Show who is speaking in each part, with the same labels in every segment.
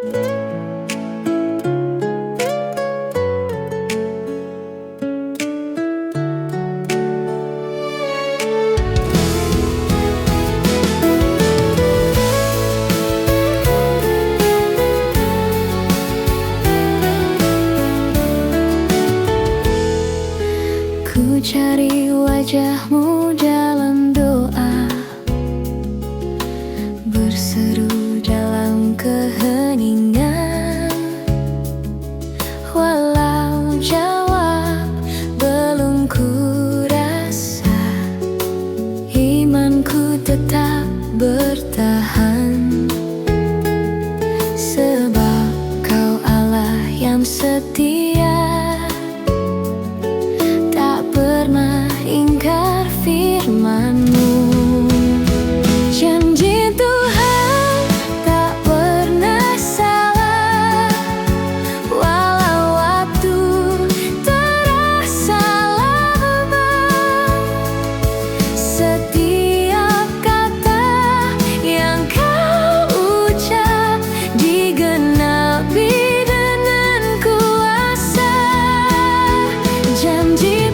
Speaker 1: Ku cari wajahmu dalam doa, berseru dalam keheningan. Walau jawab belum ku rasa, imanku tetap bertahan. Sebab Kau Allah yang setia, pernah ingkar firman-Mu. Janji Tuhan tak pernah salah, walau waktu terasa lama. Setiap kata yang Kau ucap digenapi dengan kuasa. Janji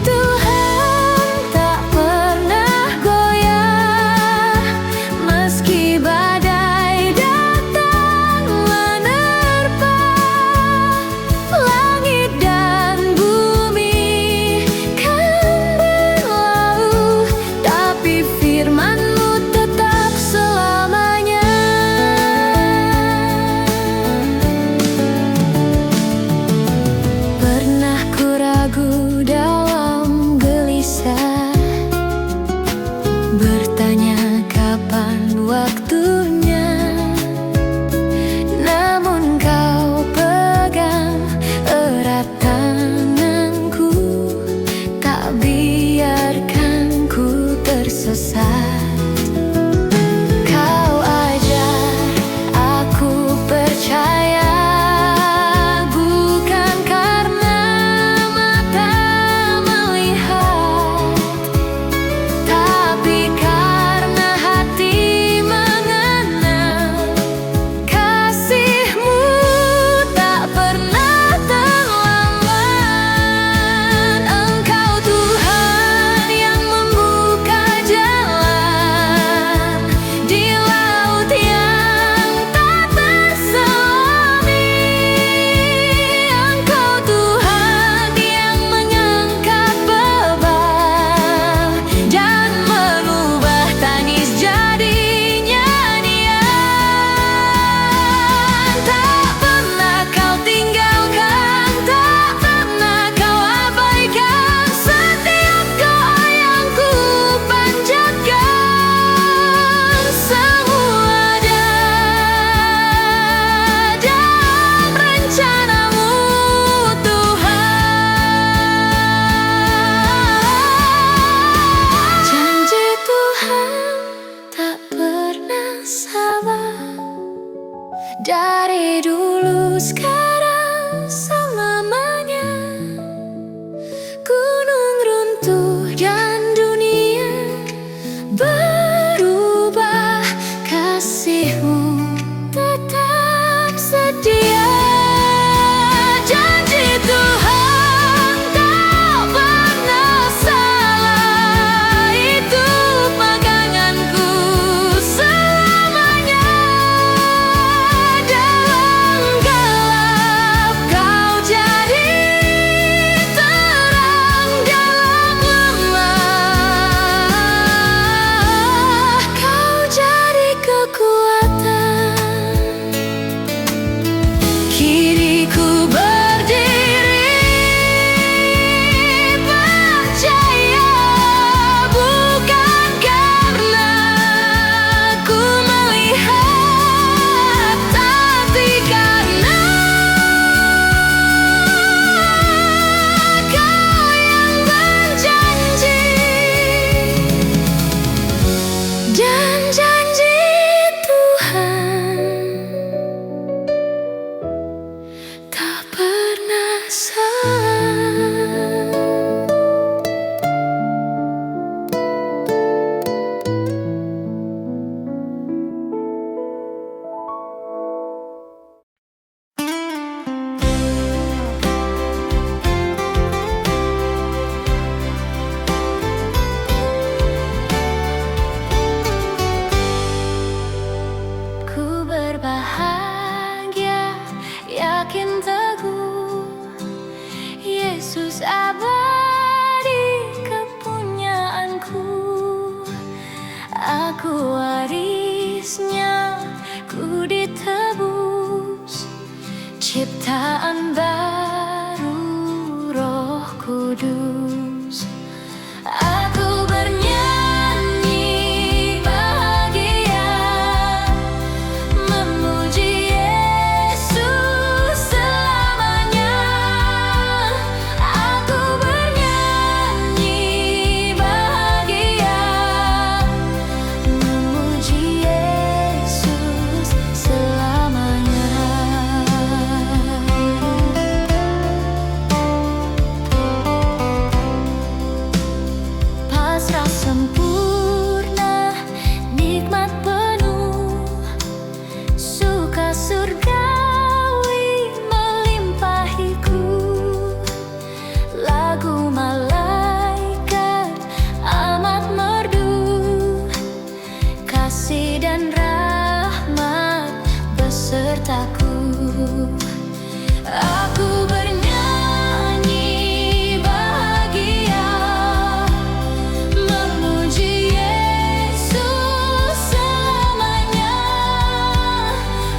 Speaker 1: bertanya kapan waktunya, namun Kau pegang erat tanganku, tak biarkan ku tersesat. Kau ajar aku percaya, bukan karena mata melihat, tapi karena hati mengenal. Kasih-Mu tak pernah terlambat. Engkau Tuhan yang membuka jalan di laut yang tak terselami. Engkau Tuhan yang mengangkat beban dan mengubah tangis jadi nyanyian. Tak pernah Kau tinggalkan, tak pernah Kau abaikan. Setiap doa yang ku panjatkan, semua ada dalam rencana-Mu, Tuhan. Janji Tuhan tak pernah salah, dari dulu, sekarang, selamanya. Gunung runtuh dan dunia berubah, kasih-Mu tetap setia. Janji Tuhan tak pernah salah, itu peganganku selamanya. Dalam gelap Kau berbahagia, yakin teguh, Yesus abadi kepunyaanku. Aku warisnya, ku ditebus, ciptaan baru Roh Kudus. Aku bernyanyi bahagia, memuji Yesus selamanya. Aku bernyanyi bahagia, memuji Yesus selamanya. Pasrah sempurna, nikmat penuh, suka surgawi melimpahiku. Lagu malaikat amat merdu, kasih dan rahmat besertaku. Aku bernyanyi bahagia, memuji Yesus selamanya.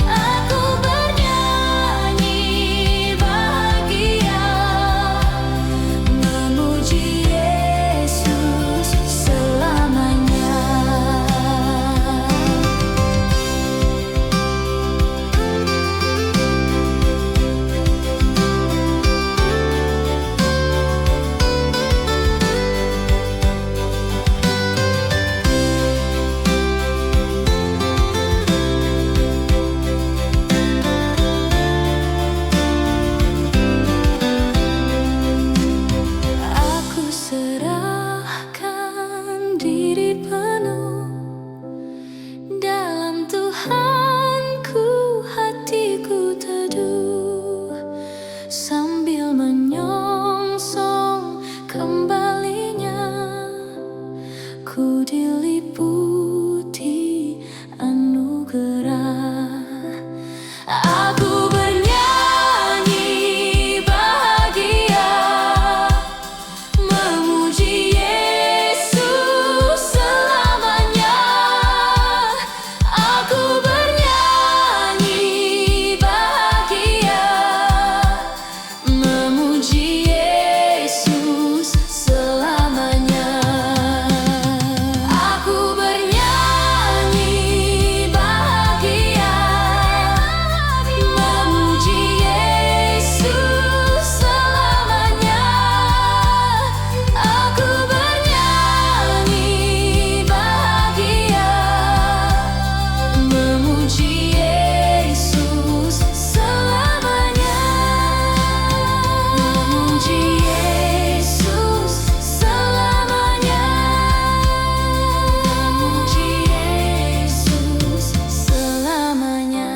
Speaker 1: Aku bernyanyi bahagia, memuji Yesus selamanya. Aku serahkan diri penuh, dalam Tuhanku hatiku teduh, sambil menyongsong kembalinya, ku diliputi anugerah. Aku bernyanyi bahagia, memuji Yesus selamanya. Aku bernyanyi bahagia, memuji Yesus selamanya. Aku bernyanyi bahagia, memuji Yesus selamanya. Aku bernyanyi bahagia, memuji Yesus selamanya. Memuji Yesus selamanya. Memuji Yesus selamanya.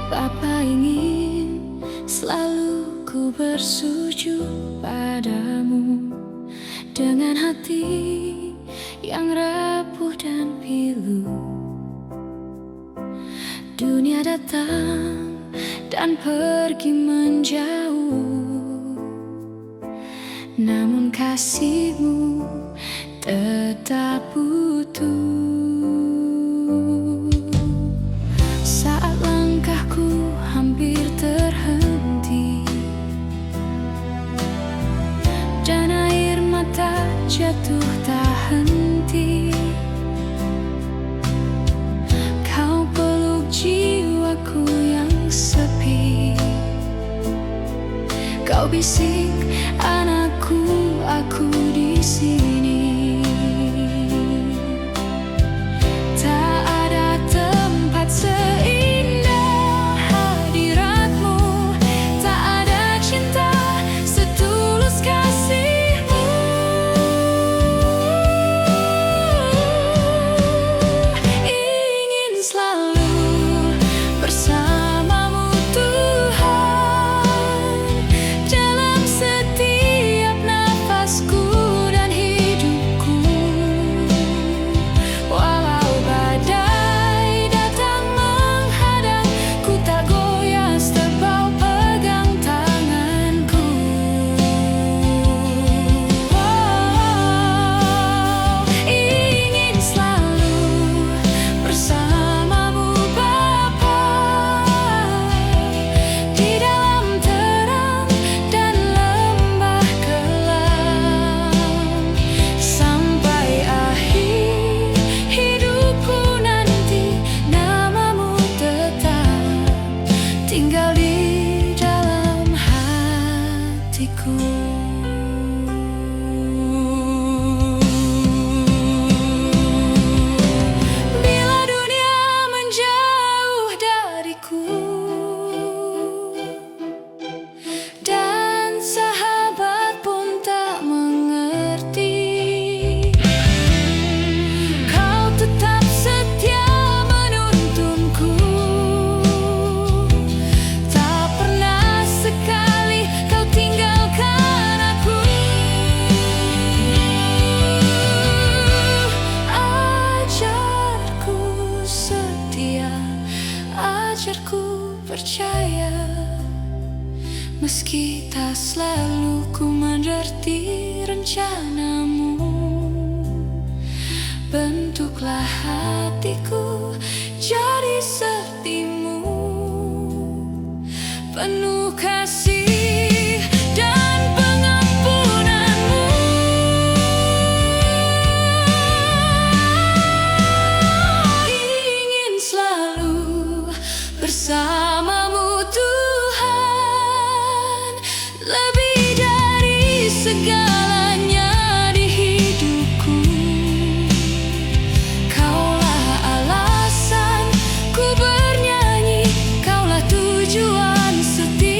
Speaker 1: Bapa ingin selalu ku bersujud padamu, dengan hati yang rapuh dan pilu. Dunia datang dan pergi menjauh, namun kasih-Mu tetap utuh. Saat langkahku hampir terhenti dan air mata jatuh tak henti, Kau peluk jiwaku yang sepi. Kau bisik, anakku, aku di sini. Tak ada tempat seindah hadirat-Mu, tak ada cinta setulus kasih-Mu. Meski tak selalu ku mengerti rencanamu, bentuklah hatiku jadi sepertimu, penuh kasih dan pengampunanmu. Ingin selalu bersamamu Tuhan, lebih dari segalanya di hidupku. Kaulah alasan ku bernyanyi, kaulah tujuan setia.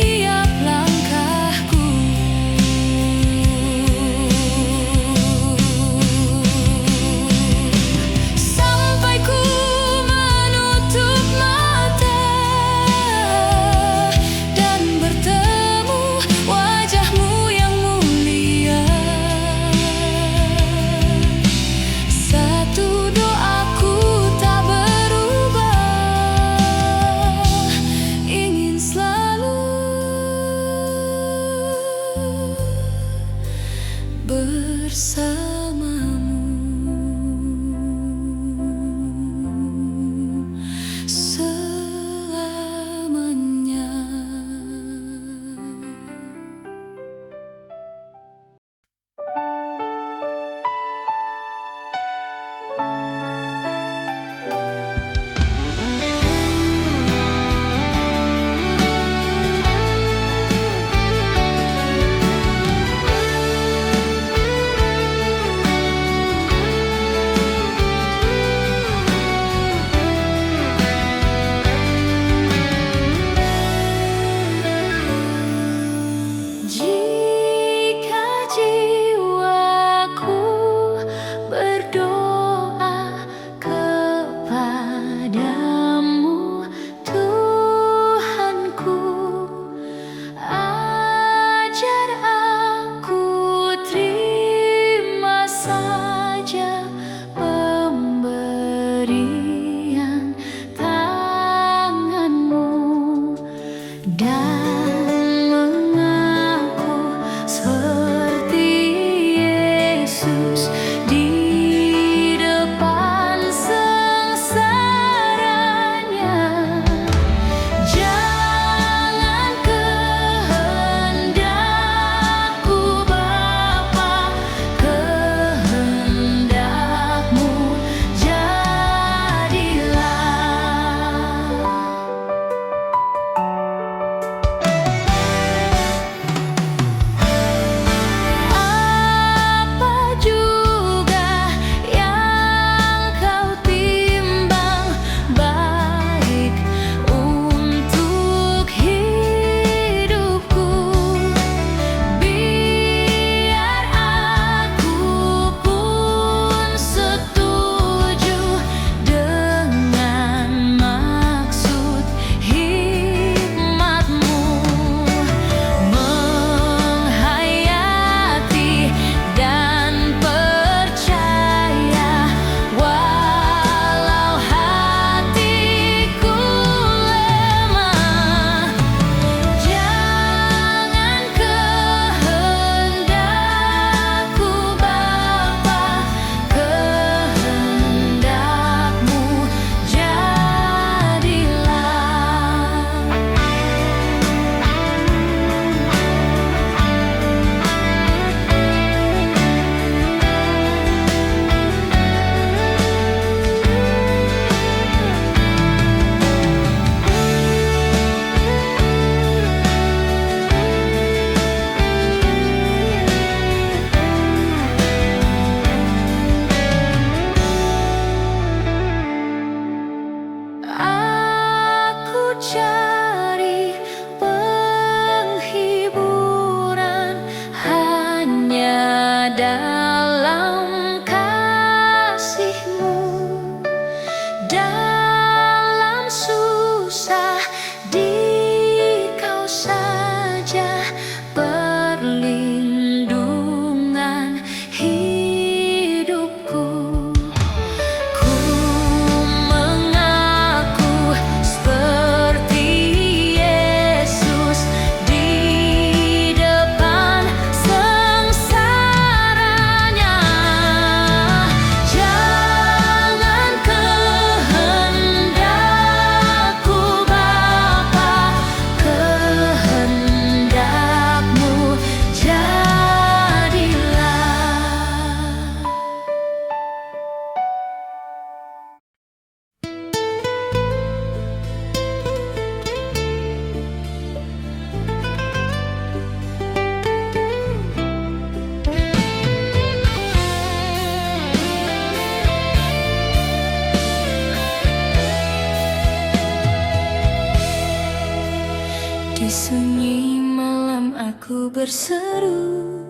Speaker 1: sunyi malam aku berseru,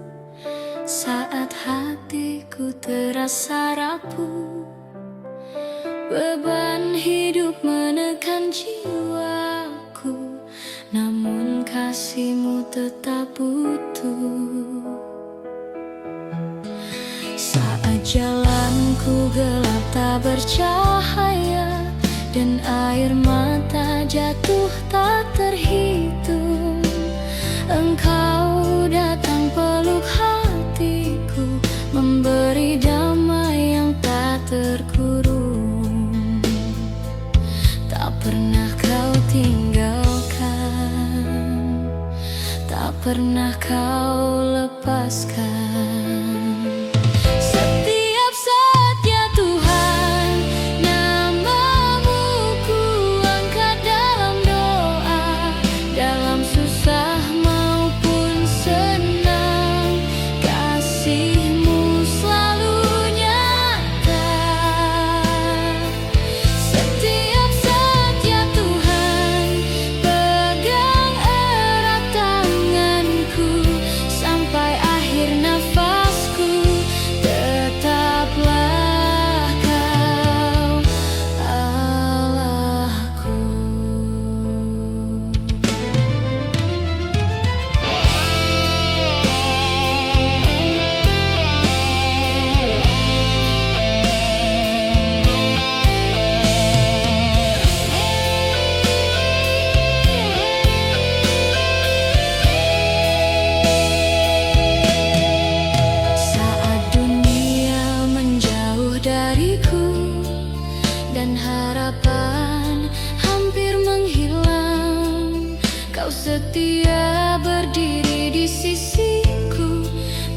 Speaker 1: saat hatiku terasa rapuh, beban hidup menekan jiwaku, namun kasihmu tetap utuh. Saat jalanku gelap tak bercahaya, dan air mata jatuh tak terhitung, Engkau datang peluk hatiku, memberi damai yang tak terkurung. Tak pernah kau tinggalkan, tak pernah kau lepaskan. Setiap saat ya Tuhan, namamu ku angkat dalam doa, dalam susah maupun senang, kasihmu selalu nyata. Setiap saat ya Tuhan, pegang erat tanganku, sampai akhir nafasku, tetaplah kau Allahku. Saat dunia menjauh dariku dan harapan hampir menghilang, Kau setia berdiri di sisiku,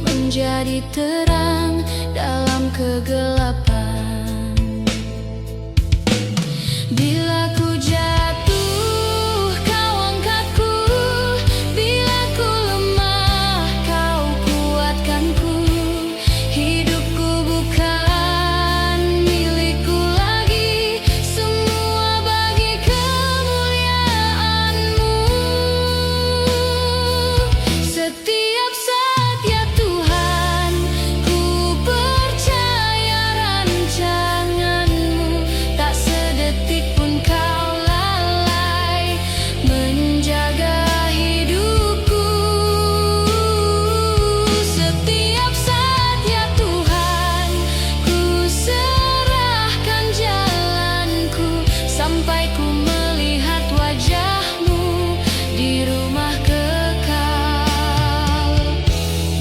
Speaker 1: menjadi terang dalam kegelapan. Bila ku jatuh, Kau angkatku. Bila ku lemah, Kau kuatkanku. Hidupku bukan milikku lagi, semua bagi kemuliaan-Mu. Setiap saat ya Tuhan, ku percaya rancangan-Mu, tak sedetik pun Kau lalai menjaga hidupku. Setiap saat ya Tuhan, ku serahkan jalanku, sampai ku melihat wajah-Mu di rumah kekal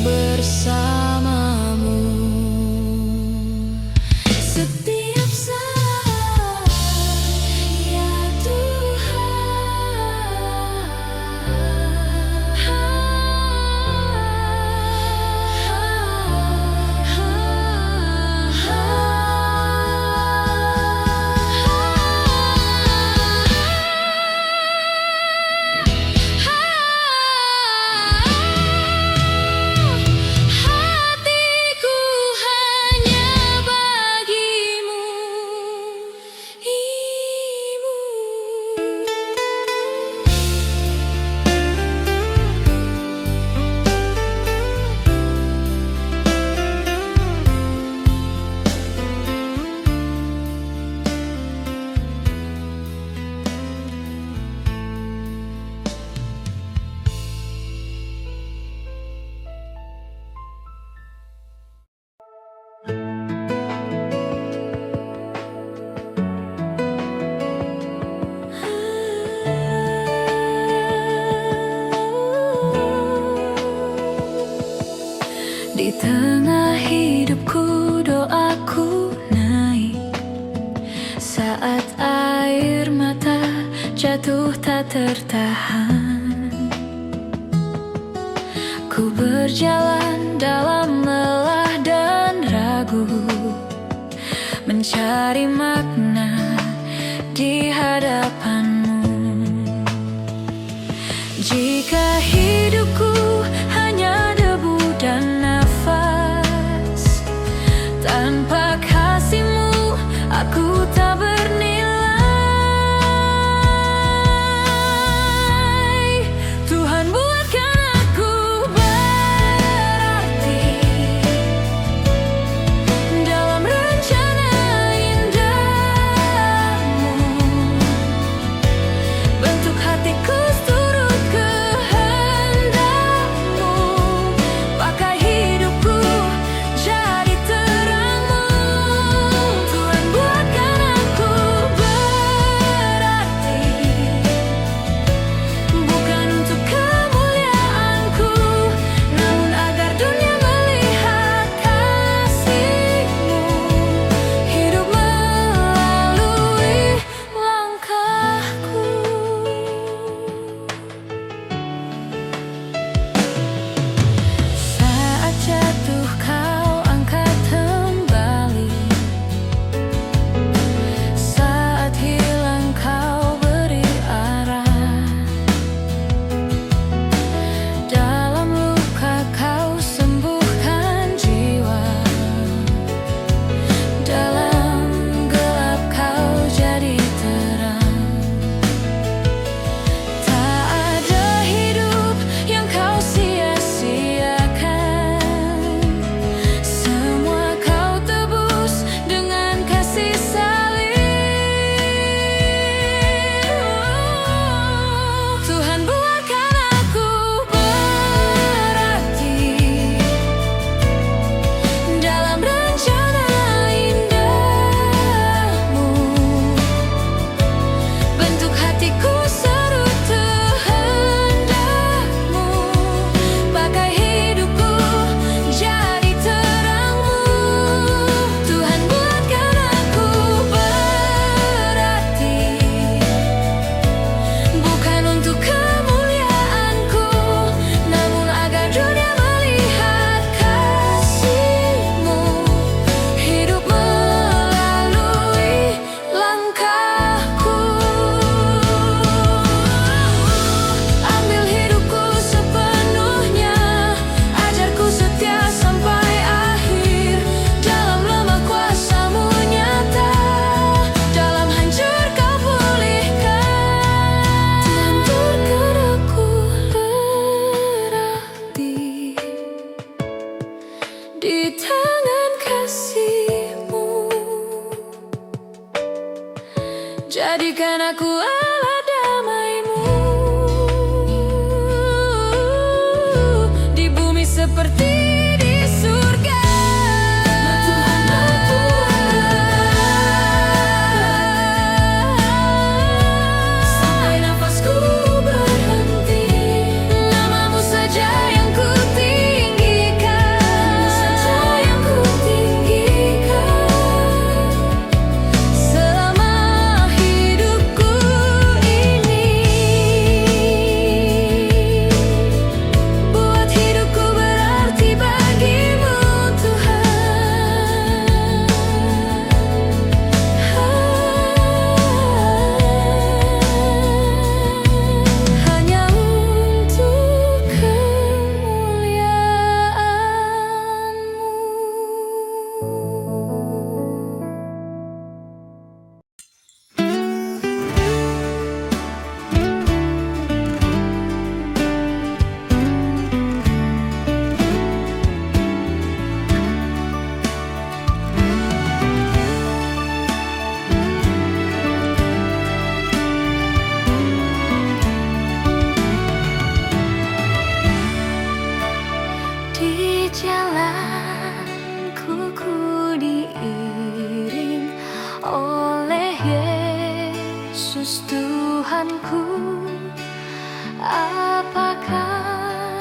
Speaker 1: bersamamu. Setiap saat ya hatiku hanya bagimu, Ibu. Di tengah hidupku doaku naik, saat air mata jatuh tak tertahan. Ku berjalan dalam lelah dan ragu, mencari makna di hadapan-Mu. Jika hidupku hanya debu dan nafas, tanpa kasih-Mu aku tak bernilai. Jadikan aku alat damaimu di bumi seperti di surga. Sampai nafasku berhenti, namamu saja yang ku tinggikan. Namamu saja yang ku tinggikan selama hidupku ini. Buat hidupku berarti bagimu, Tuhan. Hanya untuk di jalanku ku diiring oleh Yesus Tuhanku. Apakah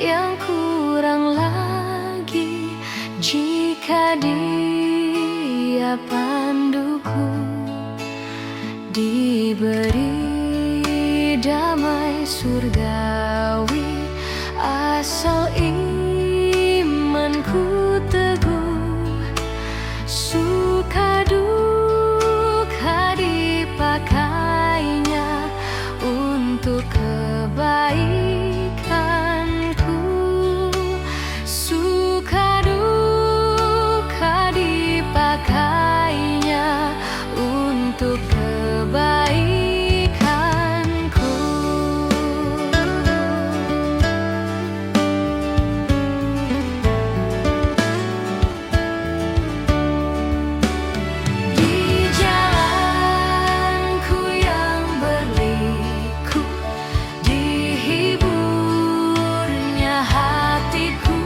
Speaker 1: yang kurang lagi jika Dia panduku? Diberi damai surgawi asal imanku teguh. Suka duka dipakainya untuk kebaikanku. Suka duka dipakainya untuk kebaikanku. Di jalanku yang berliku, dihiburnya hatiku.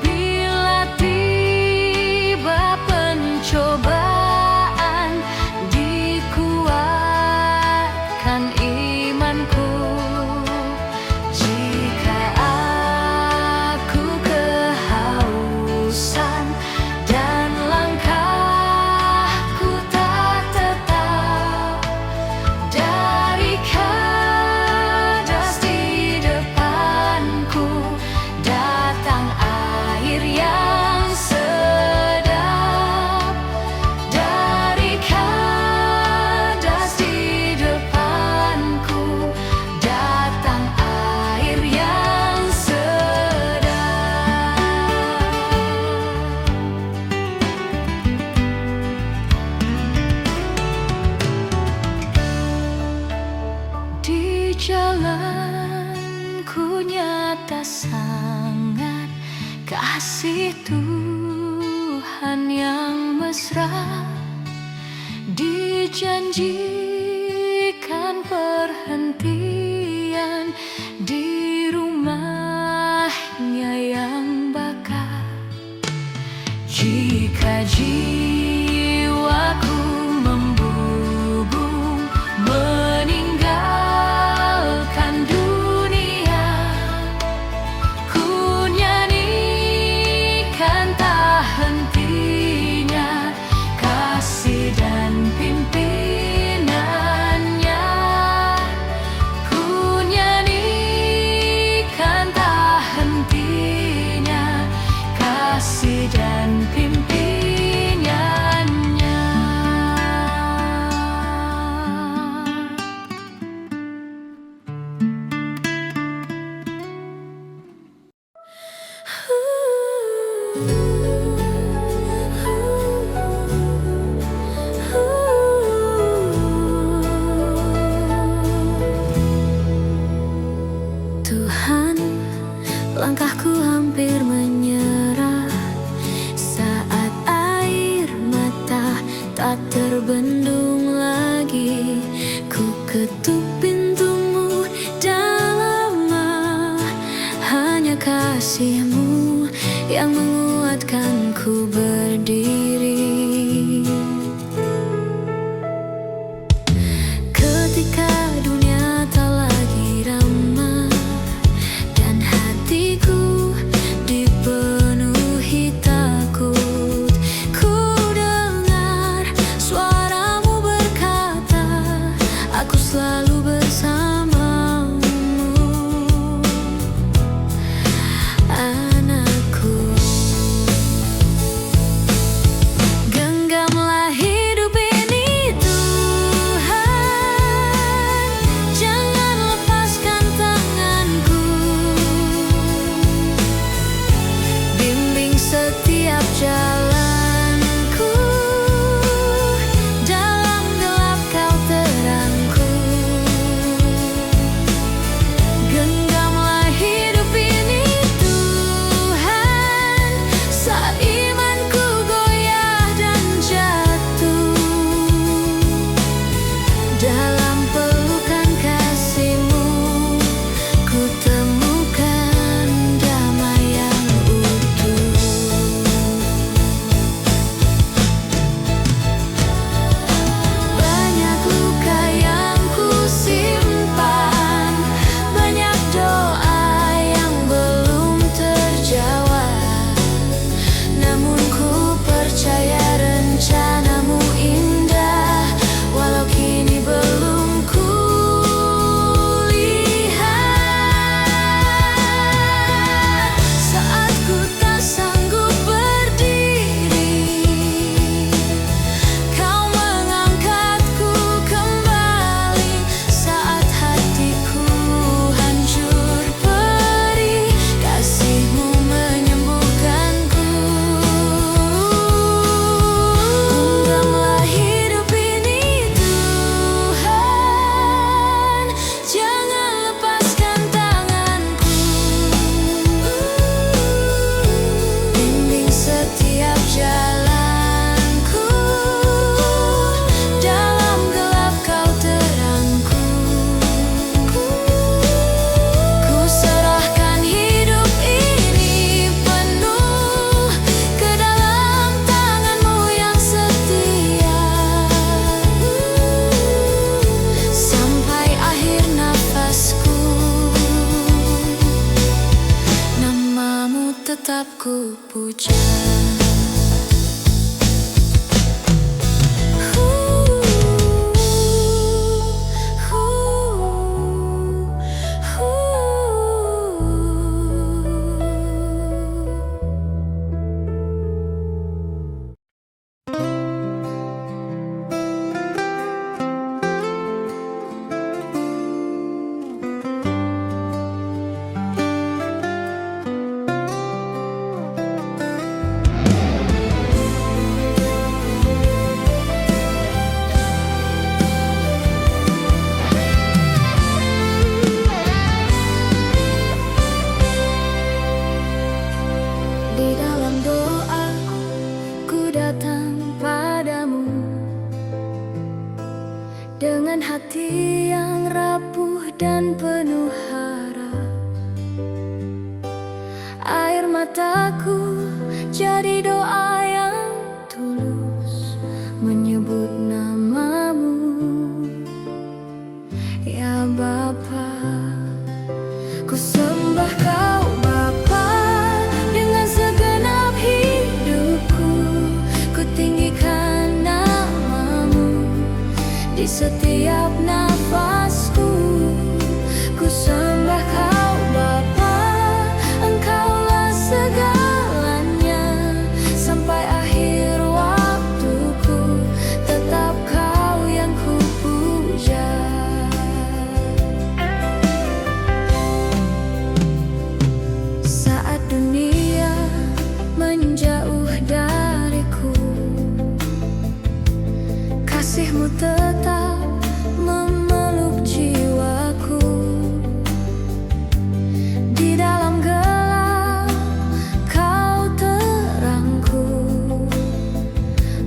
Speaker 1: Bila tiba pencobaan, dikuatkan imanku. Jika aku kehausan dan langkahku tak tetap, dari kadas di depanku datang air yang sedap. Dari kadas di depanku datang air yang sedap. Di jalanku nyata sangat kasih Tuhan yang mesra. Dijanjikan perhentian di rumahnya yang bakar. Jika jiwaku membubung meninggalkan dunia, ku nyanyikan tak hentinya kasih dan pimpinannya. Ku nyanyikan tak hentinya kasih dan pimpinannya. Tuhan, langkahku hampir menyerah saat air mata tak terbendung ketuk pintumu dan lama. Hanya kasihmu yang menguatkanku berdiri. Ketika dunia tak lagi ramah dan hatiku dipenuhi takut, ku dengar suaramu berkata, aku selalu bersamamu, anakku. Genggamlah hidup ini Tuhan, jangan lepaskan tanganku. Bimbing setiap jalanku, dalam gelap kau terangku. Genggamlah hidup ini Tuhan, saat imanku goyah dan jatuh. Dalam pelukan kasih-Mu ku temukan damai yang utuh. Banyak luka yang ku simpan, banyak doa yang belum terjawab. Namun ku percaya rencana-Mu indah, walau kini belum ku lihat. Saat ku tak sanggup berdiri, Kau mengangkatku kembali. Saat hatiku hancur perih, kasih-Mu menyembuhkanku. Genggamlah hidup ini Tuhan, jangan lepaskan tanganku. Bimbing setiap jalanku, dalam gelap kau terangku. Ku serahkan hidup ini penuh ke dalam tangan-Mu yang setia. Sampai akhir nafasku, nama-Mu tetap ku puja. Di dalam doa ku datang padamu, dengan hati yang rapuh dan penuh harap. Air mataku jadi doa yang tulus, menyebut nama-Mu, ya Bapa. Ku sembah Kau Bapa, dengan segenap hidupku. Ku tinggikan nama-Mu di setiap nafasku. Ku sembah Kau Bapa, Engkaulah segalanya. Sampai akhir waktuku, tetap Kau yang ku puja. Saat dunia menjauh dariku, kasih-Mu tetap memeluk jiwaku. Di dalam gelap Kau terangku,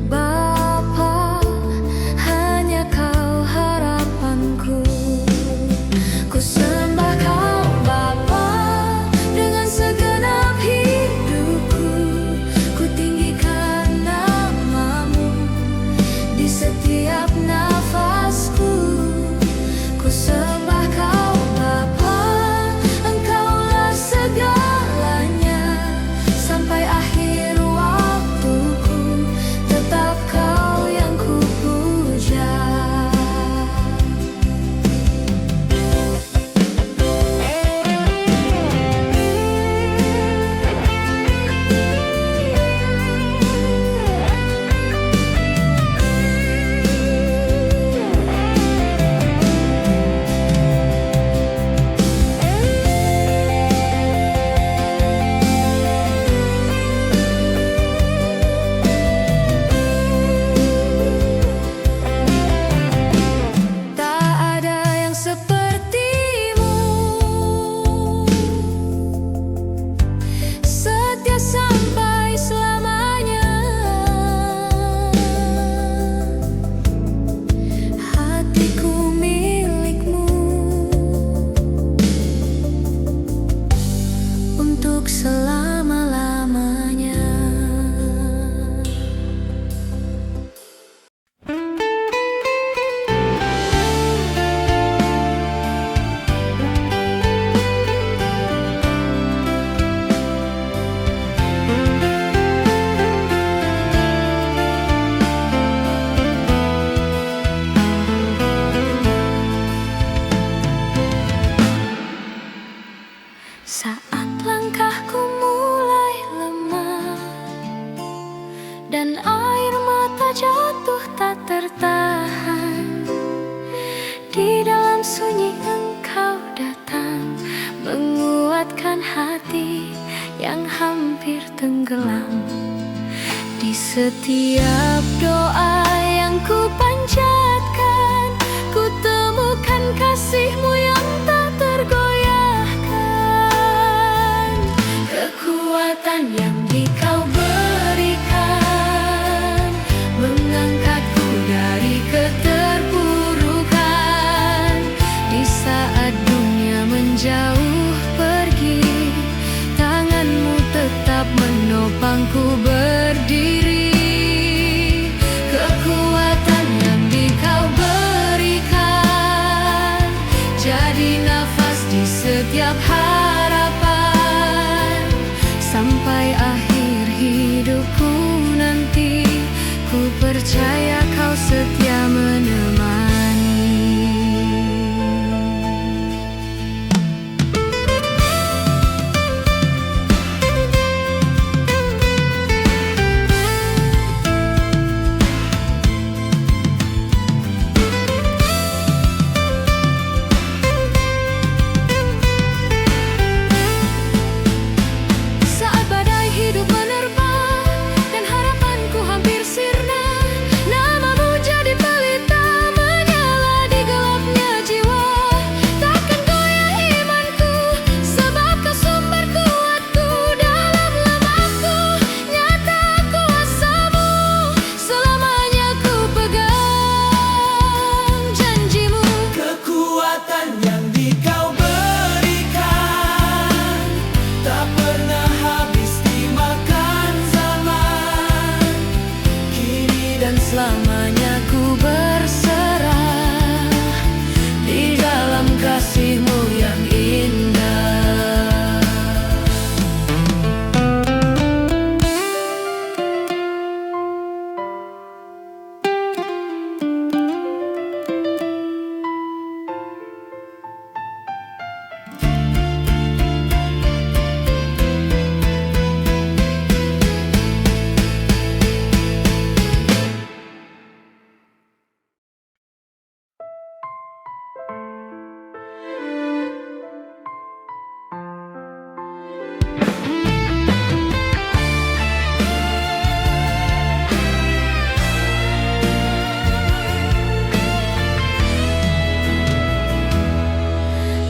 Speaker 1: Bapa, hanya Kau harapanku. dan air mata jatuh tak tertahan. Di dalam sunyi Engkau datang, menguatkan hati yang hampir tenggelam. Di setiap doa yang ku panjatkan, ku temukan kasih-Mu yang tak tergoyahkan. Kekuatan yang Kau berikan mengangkatku dari keterpurukan. Di saat dunia menjauh pergi, tangan-Mu tetap menopangku berdiri. Kekuatan yang Kau berikan jadi nafas di setiap harapan. Sampai akhir hidupku nanti, ku percaya Kau setia menemani. Selamanya ku berserah di dalam kasih-Mu yang indah.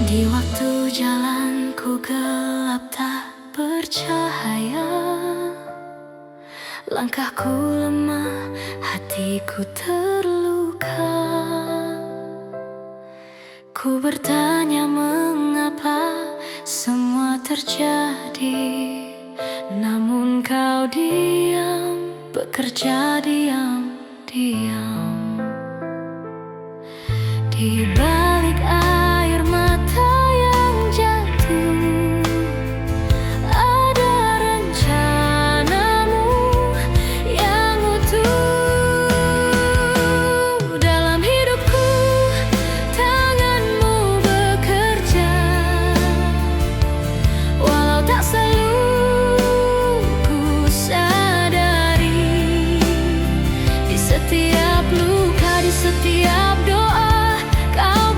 Speaker 1: Di waktu jalanku gelap tak bercahaya, langkahku lemah, hatiku terluka. Ku bertanya mengapa semua terjadi, namun Kau diam, bekerja diam-diam. Di balik air mata yang jatuh, ada rencana-Mu yang utuh. Dalam hidupku, tangan-Mu bekerja, walau tak selalu ku sadari. Di setiap luka, di setiap doa, Kau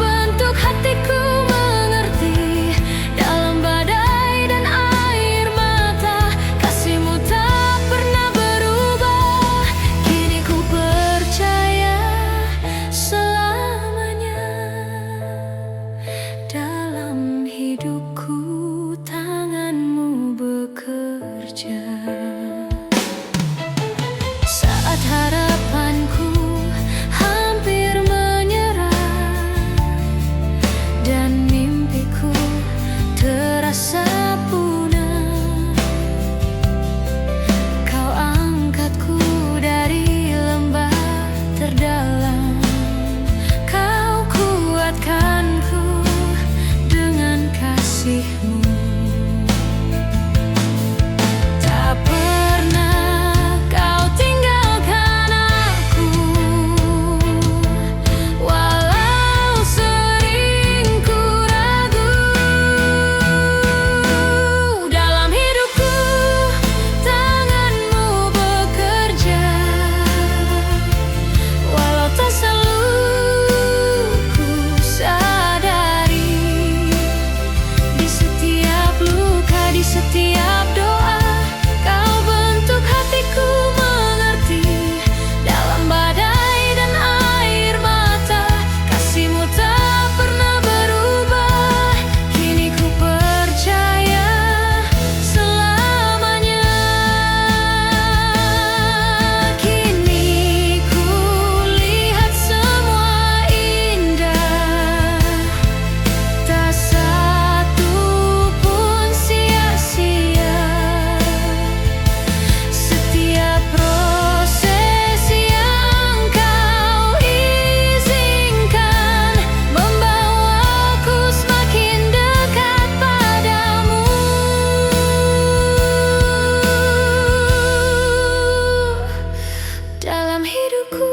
Speaker 1: hidupku,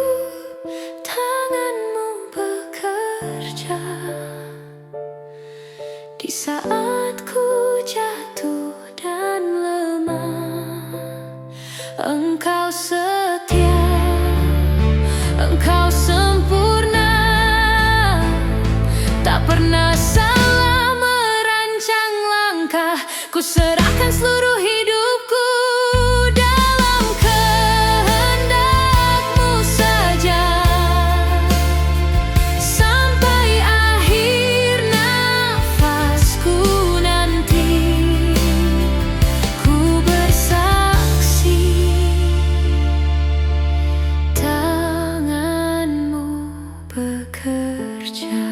Speaker 1: tanganmu bekerja. Di saat ku jatuh dan lemah, Engkau setia, Engkau sempurna, tak pernah salah merancang langkah. Ku serahkan seluruh hidupku dalam kehendak-Mu saja. Sampai akhir nafasku nanti, ku bersaksi tangan-Mu bekerja.